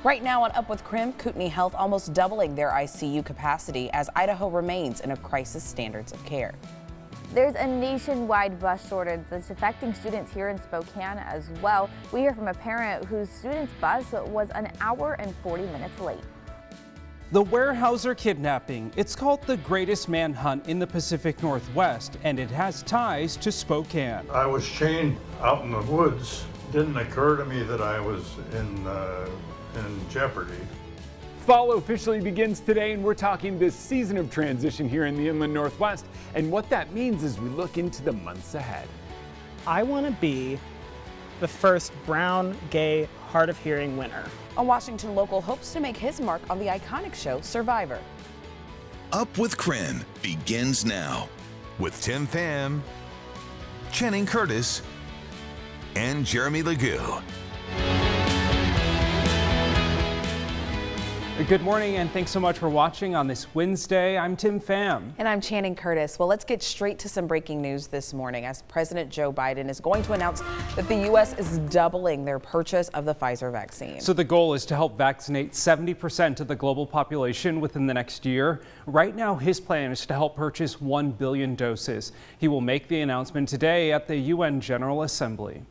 Right now on Up with KREM, Kootenai Health almost doubling their ICU capacity as Idaho remains in a crisis standards of care. There's a nationwide bus shortage that's affecting students here in Spokane as well. We hear from a parent whose student's bus was an hour and 40 minutes late. The Weyerhaeuser kidnapping. It's called the greatest manhunt in the Pacific Northwest, and it has ties to Spokane. I was chained out in the woods. Didn't occur to me that I was in jeopardy. Fall officially begins today, and we're talking this season of transition here in the Inland Northwest and what that means as we look into the months ahead. I want to be the first brown, gay, hard of hearing winner. A Washington local hopes to make his mark on the iconic show Survivor. Up with KREM begins now with Tim Pham, Channing Curtis, and Jeremy Legoo. Good morning and thanks so much for watching on this Wednesday. I'm Tim Pham. And I'm Channing Curtis. Well, let's get straight to some breaking news this morning as President Joe Biden is going to announce that the U.S. is doubling their purchase of the Pfizer vaccine. So the goal is to help vaccinate 70% of the global population within the next year. Right now, his plan is to help purchase 1 billion doses. He will make the announcement today at the UN General Assembly.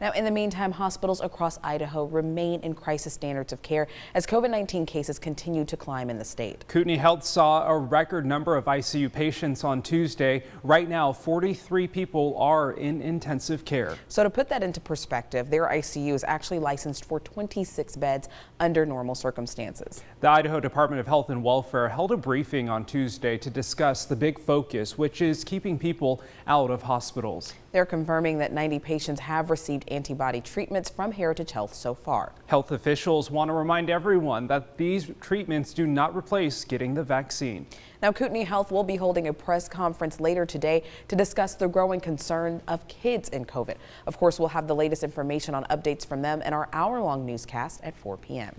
Now, in the meantime, hospitals across Idaho remain in crisis standards of care as COVID-19 cases continue to climb in the state. Kootenai Health saw a record number of ICU patients on Tuesday. Right now, 43 people are in intensive care. So to put that into perspective, their ICU is actually licensed for 26 beds under normal circumstances. The Idaho Department of Health and Welfare held a briefing on Tuesday to discuss the big focus, which is keeping people out of hospitals. They're confirming that 90 patients have received antibody treatments from Heritage Health so far. Health officials want to remind everyone that these treatments do not replace getting the vaccine. Now, Kootenai Health will be holding a press conference later today to discuss the growing concern of kids in COVID. Of course, we'll have the latest information on updates from them in our hour-long newscast at 4 p.m.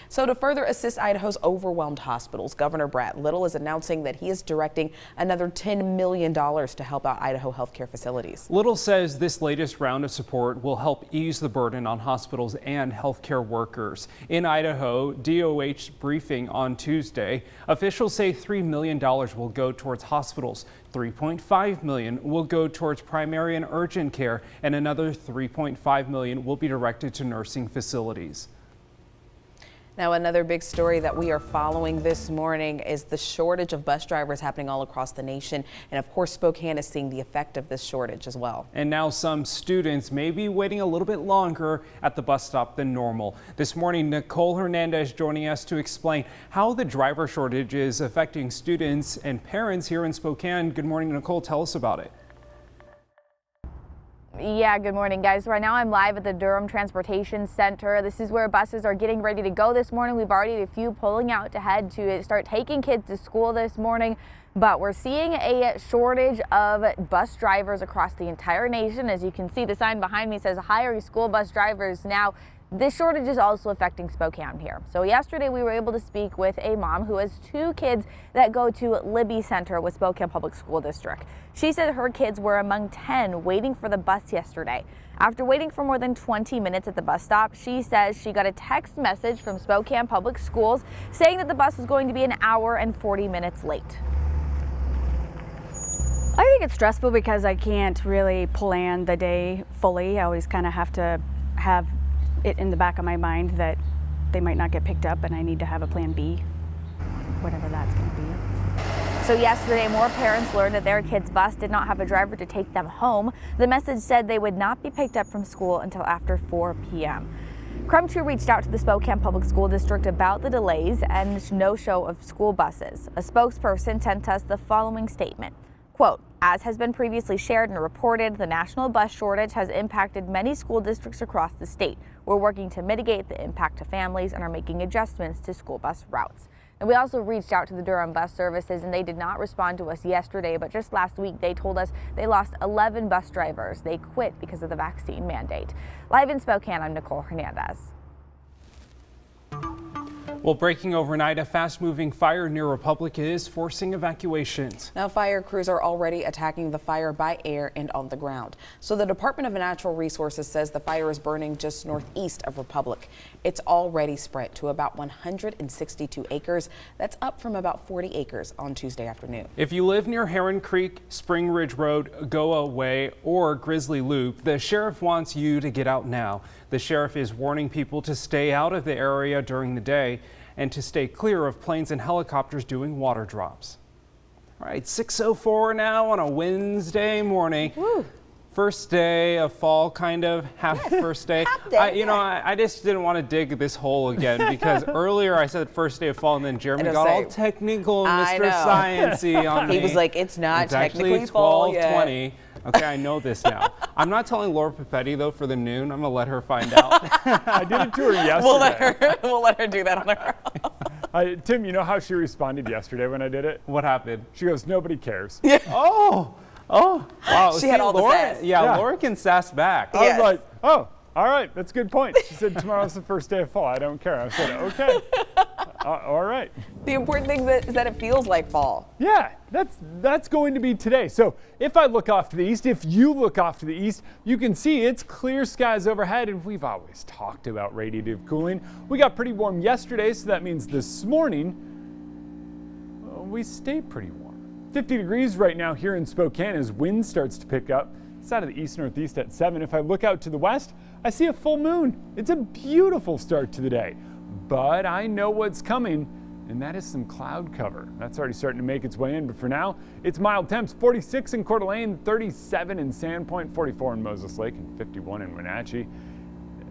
So to further assist Idaho's overwhelmed hospitals, Governor Brett Little is announcing that he is directing another $10 million to help out Idaho healthcare facilities. Little says this latest round of support will help ease the burden on hospitals and healthcare workers. In Idaho, DOH briefing on Tuesday, officials say $3 million will go towards hospitals, $3.5 million will go towards primary and urgent care, and another $3.5 million will be directed to nursing facilities. Now, another big story that we are following this morning is the shortage of bus drivers happening all across the nation. And of course, Spokane is seeing the effect of this shortage as well. And now some students may be waiting a little bit longer at the bus stop than normal. This morning, Nicole Hernandez joining us to explain how the driver shortage is affecting students and parents here in Spokane. Good morning, Nicole. Tell us about it. Yeah, good morning, guys. Right now I'm live at the Durham Transportation Center. This is where buses are getting ready to go this morning. We've already had a few pulling out to head to start taking kids to school this morning, but we're seeing a shortage of bus drivers across the entire nation. As you can see, the sign behind me says hiring school bus drivers now. This shortage is also affecting Spokane here. So yesterday we were able to speak with a mom who has 2 kids that go to Libby Center with Spokane Public School District. She said her kids were among 10 waiting for the bus yesterday. After waiting for more than 20 minutes at the bus stop, she says she got a text message from Spokane Public Schools saying that the bus was going to be an hour and 40 minutes late. I think it's stressful because I can't really plan the day fully. I always kind of have to have it in the back of my mind that they might not get picked up and I need to have a plan B, whatever that's going to be. So yesterday, more parents learned that their kid's bus did not have a driver to take them home. The message said they would not be picked up from school until after 4 p.m. KREM 2 reached out to the Spokane Public School District about the delays and no-show of school buses. A spokesperson sent us the following statement. Quote, as has been previously shared and reported, the national bus shortage has impacted many school districts across the state. We're working to mitigate the impact to families and are making adjustments to school bus routes. And we also reached out to the Durham Bus Services and they did not respond to us yesterday, but just last week they told us they lost 11 bus drivers. They quit because of the vaccine mandate. Live in Spokane, I'm Nicole Hernandez. Well, breaking overnight, a fast-moving fire near Republic is forcing evacuations. Now, fire crews are already attacking the fire by air and on the ground. So the Department of Natural Resources says the fire is burning just northeast of Republic. It's already spread to about 162 acres. That's up from about 40 acres on Tuesday afternoon. If you live near Heron Creek, Spring Ridge Road, Goa Way, or Grizzly Loop, the sheriff wants you to get out now. The sheriff is warning people to stay out of the area during the day and to stay clear of planes and helicopters doing water drops. All right, 6:04 now on a Wednesday morning. Woo. First day of fall, kind of, first day. Half day, I just didn't want to dig this hole again because earlier I said first day of fall and then Jeremy got all technical and Mr. Sciencey on me. He was like, it's not technically actually fall yet. 12:20. Okay, I know this now. I'm not telling Laura Papetti, though, for the noon. I'm going to let her find out. I did it to her yesterday. We'll let her do that on her own. Tim, you know how she responded yesterday when I did it? What happened? She goes, nobody cares. Oh, wow. She had all the sass. Yeah, Laura can sass back. I was like, oh, all right, that's a good point. She said, tomorrow's the first day of fall. I don't care. I said, okay. All right. The important thing is that it feels like fall. Yeah, that's going to be today. So if I look off to the east, if you look off to the east, you can see it's clear skies overhead, and we've always talked about radiative cooling. We got pretty warm yesterday, so that means this morning we stay pretty warm. 50 degrees right now here in Spokane as wind starts to pick up. It's out of the east-northeast at 7. If I look out to the west, I see a full moon. It's a beautiful start to the day. But I know what's coming, and that is some cloud cover. That's already starting to make its way in, but for now, it's mild temps, 46 in Coeur d'Alene, 37 in Sandpoint, 44 in Moses Lake, and 51 in Wenatchee.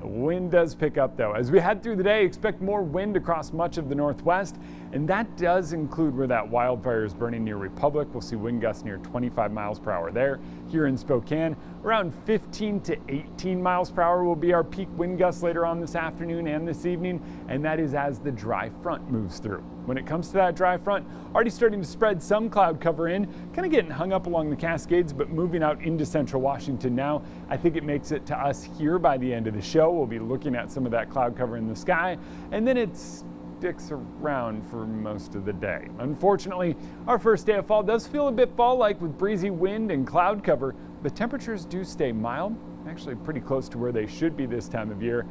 Wind does pick up, though. As we head through the day, expect more wind across much of the northwest, and that does include where that wildfire is burning near Republic. We'll see wind gusts near 25 miles per hour there. Here in Spokane, around 15 to 18 miles per hour will be our peak wind gusts later on this afternoon and this evening, and that is as the dry front moves through. When it comes to that dry front, already starting to spread some cloud cover in, kind of getting hung up along the Cascades, but moving out into central Washington now. I think it makes it to us here by the end of the show. We'll be looking at some of that cloud cover in the sky, and then it sticks around for most of the day. Unfortunately, our first day of fall does feel a bit fall-like with breezy wind and cloud cover. The temperatures do stay mild, actually pretty close to where they should be this time of year.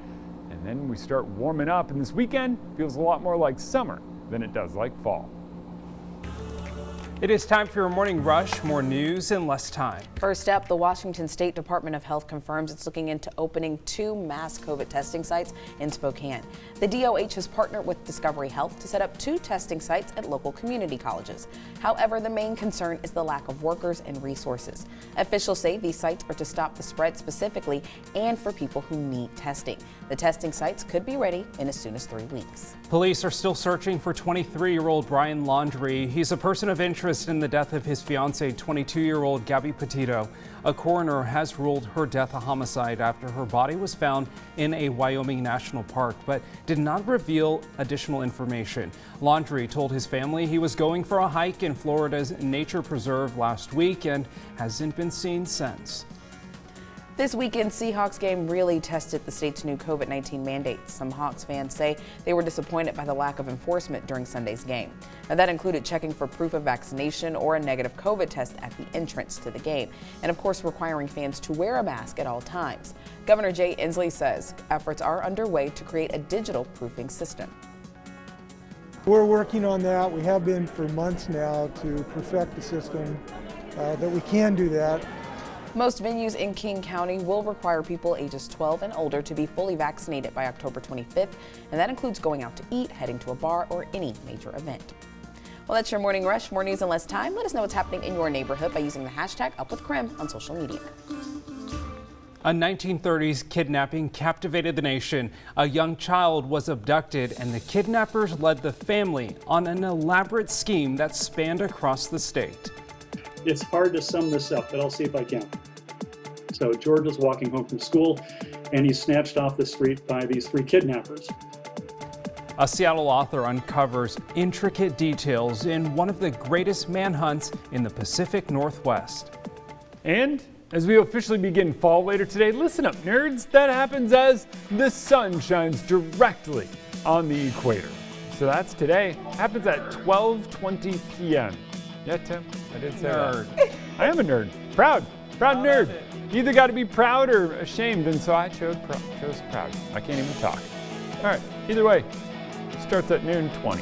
And then we start warming up, and this weekend feels a lot more like summer than it does like fall. It is time for your morning rush. More news in less time. First up, the Washington State Department of Health confirms it's looking into opening 2 mass COVID testing sites in Spokane. The DOH has partnered with Discovery Health to set up 2 testing sites at local community colleges. However, the main concern is the lack of workers and resources. Officials say these sites are to stop the spread specifically and for people who need testing. The testing sites could be ready in as soon as 3 weeks. Police are still searching for 23-year-old Brian Laundrie. He's a person of interest in the death of his fiancée, 22-year-old Gabby Petito. A coroner has ruled her death a homicide after her body was found in a Wyoming national park, but did not reveal additional information. Laundrie told his family he was going for a hike in Florida's nature preserve last week and hasn't been seen since. This weekend's Seahawks game really tested the state's new COVID-19 mandates. Some Hawks fans say they were disappointed by the lack of enforcement during Sunday's game. Now, that included checking for proof of vaccination or a negative COVID test at the entrance to the game, and of course requiring fans to wear a mask at all times. Governor Jay Inslee says efforts are underway to create a digital proofing system. We're working on that. We have been for months now to perfect the system that we can do that. Most venues in King County will require people ages 12 and older to be fully vaccinated by October 25th, and that includes going out to eat, heading to a bar, or any major event. Well, that's your Morning Rush. More news in less time. Let us know what's happening in your neighborhood by using the hashtag #UpWithKREM on social media. A 1930s kidnapping captivated the nation. A young child was abducted, and the kidnappers led the family on an elaborate scheme that spanned across the state. It's hard to sum this up, but I'll see if I can. So George was walking home from school, and he's snatched off the street by these 3 kidnappers. A Seattle author uncovers intricate details in one of the greatest manhunts in the Pacific Northwest. And as we officially begin fall later today, listen up, nerds. That happens as the sun shines directly on the equator. So that's today. Happens at 12:20 p.m. Yeah, Tim, I did say Nerd. that. I am a nerd. Proud nerd. You either got to be proud or ashamed, and so I chose proud. I can't even talk. All right, either way, starts at noon 20.